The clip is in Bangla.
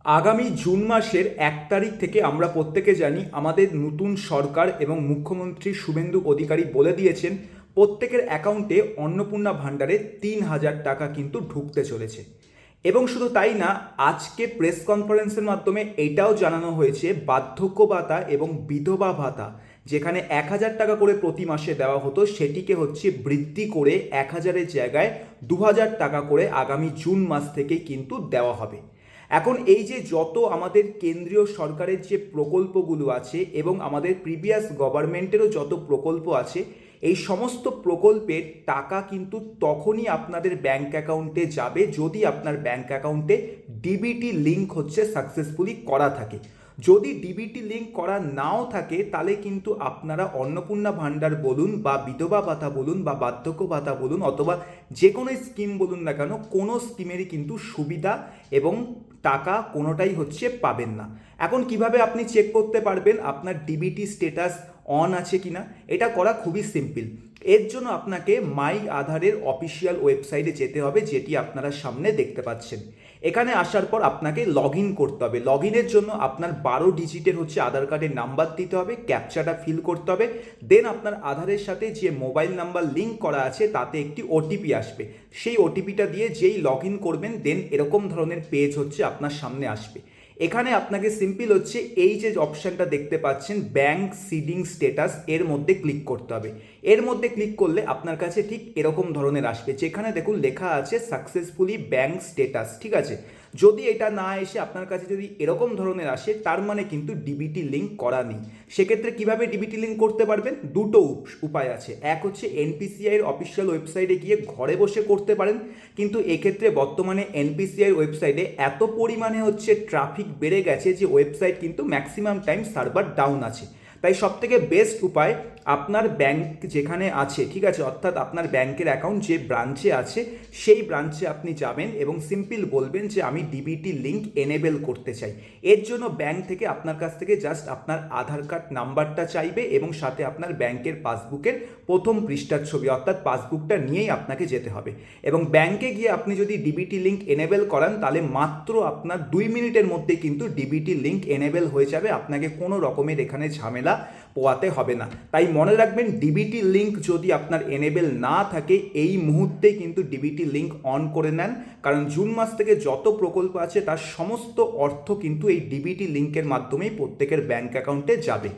আগামী জুন মাসের 1 তারিখ থেকে আমরা প্রত্যেকে জানি আমাদের নতুন সরকার এবং মুখ্যমন্ত্রী শুভেন্দু অধিকারী বলে দিয়েছেন প্রত্যেকের অ্যাকাউন্টে অন্নপূর্ণা ভাণ্ডারে 3,000 টাকা কিন্তু ঢুকতে চলেছে। এবং শুধু তাই না, আজকে প্রেস কনফারেন্সের মাধ্যমে এটাও জানানো হয়েছে বার্ধক্য ভাতা এবং বিধবা ভাতা যেখানে 1,000 টাকা করে প্রতি মাসে দেওয়া হতো সেটিকে হচ্ছে বৃদ্ধি করে 1,000-এর জায়গায় 2,000 টাকা করে আগামী জুন মাস থেকেই কিন্তু দেওয়া হবে। এখন এই যে যত আমাদের কেন্দ্রীয় সরকারের যে প্রকল্পগুলো আছে এবং আমাদের প্রিভিয়াস গভর্নমেন্টেরও যত প্রকল্প আছে, এই সমস্ত প্রকল্পের টাকা কিন্তু তখনই আপনাদের ব্যাংক অ্যাকাউন্টে যাবে যদি আপনার ব্যাংক অ্যাকাউন্টে ডিবিটি লিঙ্ক হচ্ছে সাকসেসফুলি করা থাকে। যদি ডিবিটি লিঙ্ক করা নাও থাকে তাহলে কিন্তু আপনারা অন্নপূর্ণা ভাণ্ডার বলুন বা বিধবা ভাতা বলুন বা বার্ধক্য ভাতা বলুন অথবা যে কোনো স্কিম বলুন না কেন, কোনো স্কিমেরই কিন্তু সুবিধা এবং টাকা কোনোটাই হচ্ছে পাবেন না। এখন কিভাবে আপনি চেক করতে পারবেন আপনার ডিবিটি স্ট্যাটাস অন আছে কিনা? এটা করা খুবই সিম্পল। এর জন্য আপনাকে মাই আধারের অফিসিয়াল ওয়েবসাইটে যেতে হবে, যেটি আপনারা সামনে দেখতে পাচ্ছেন। এখানে আসার পর আপনাকে লগ ইন করতে হবে। লগ ইনের জন্য আপনার 12 ডিজিটের হচ্ছে আধার কার্ডের নাম্বার দিতে হবে, ক্যাপচাটা ফিল করতে হবে। দেন আপনার আধারের সাথে যে মোবাইল নাম্বার লিঙ্ক করা আছে তাতে একটি ওটিপি আসবে। সেই ওটিপিটা দিয়ে যেই লগ ইন করবেন দেন এরকম ধরনের পেজ হচ্ছে আপনার সামনে আসবে। এখানে আপনাকে সিম্পল হচ্ছে এই যে অপশানটা দেখতে পাচ্ছেন ব্যাংক সিডিং স্ট্যাটাস, এর মধ্যে ক্লিক করতে হবে। এর মধ্যে ক্লিক করলে আপনার কাছে ঠিক এরকম ধরনের আসবে, যেখানে দেখুন লেখা আছে সাকসেসফুলি ব্যাংক স্ট্যাটাস। ঠিক আছে, যদি এটা না এসে আপনার কাছে যদি এরকম ধরনের আসে তার মানে কিন্তু ডিবিটি লিঙ্ক করা নেই। সেক্ষেত্রে কিভাবে ডিবিটি লিঙ্ক করতে পারবেন? দুটো উপায় আছে। এক হচ্ছে এনপিসিআইয়ের অফিসিয়াল ওয়েবসাইটে গিয়ে ঘরে বসে করতে পারেন, কিন্তু এক্ষেত্রে বর্তমানে এনপিসিআইয়ের ওয়েবসাইটে এত পরিমাণে হচ্ছে ট্রাফিক বেড়ে গেছে যে ওয়েবসাইট কিন্তু ম্যাক্সিমাম টাইম সার্ভার ডাউন আছে। তাই সবথেকে বেস্ট উপায় আপনার ব্যাংক যেখানে আছে, ঠিক আছে, অর্থাৎ আপনার ব্যাংকের অ্যাকাউন্ট যে ব্রাঞ্চে আছে সেই ব্রাঞ্চে আপনি যাবেন এবং সিম্পল বলবেন যে আমি ডিবিটি লিঙ্ক এনেবেল করতে চাই। এর জন্য ব্যাংক থেকে আপনার কাছ থেকে জাস্ট আপনার আধার কার্ড নাম্বারটা চাইবে এবং সাথে আপনার ব্যাংকের পাসবুকের প্রথম পৃষ্ঠার ছবি, অর্থাৎ পাসবুকটা নিয়েই আপনাকে যেতে হবে। এবং ব্যাংকে গিয়ে আপনি যদি ডিবিটি লিঙ্ক এনেবেল করান তাহলে মাত্র আপনার 2 মিনিটের মধ্যে কিন্তু ডিবিটি লিঙ্ক এনেবেল হয়ে যাবে। আপনাকে কোনো রকমের এখানে ঝামেলা পোয়াতে হবে না। তাই মনে রাখবেন, ডিবিটি লিঙ্ক যদি আপনার এনেবেল না থাকে এই মুহূর্তে কিন্তু ডিবিটি লিঙ্ক অন করে নেন, কারণ জুন মাস থেকে যত প্রকল্প আছে তার সমস্ত অর্থ কিন্তু এই ডিবিটি লিঙ্কের মাধ্যমেই প্রত্যেকের ব্যাংক অ্যাকাউন্টে যাবে।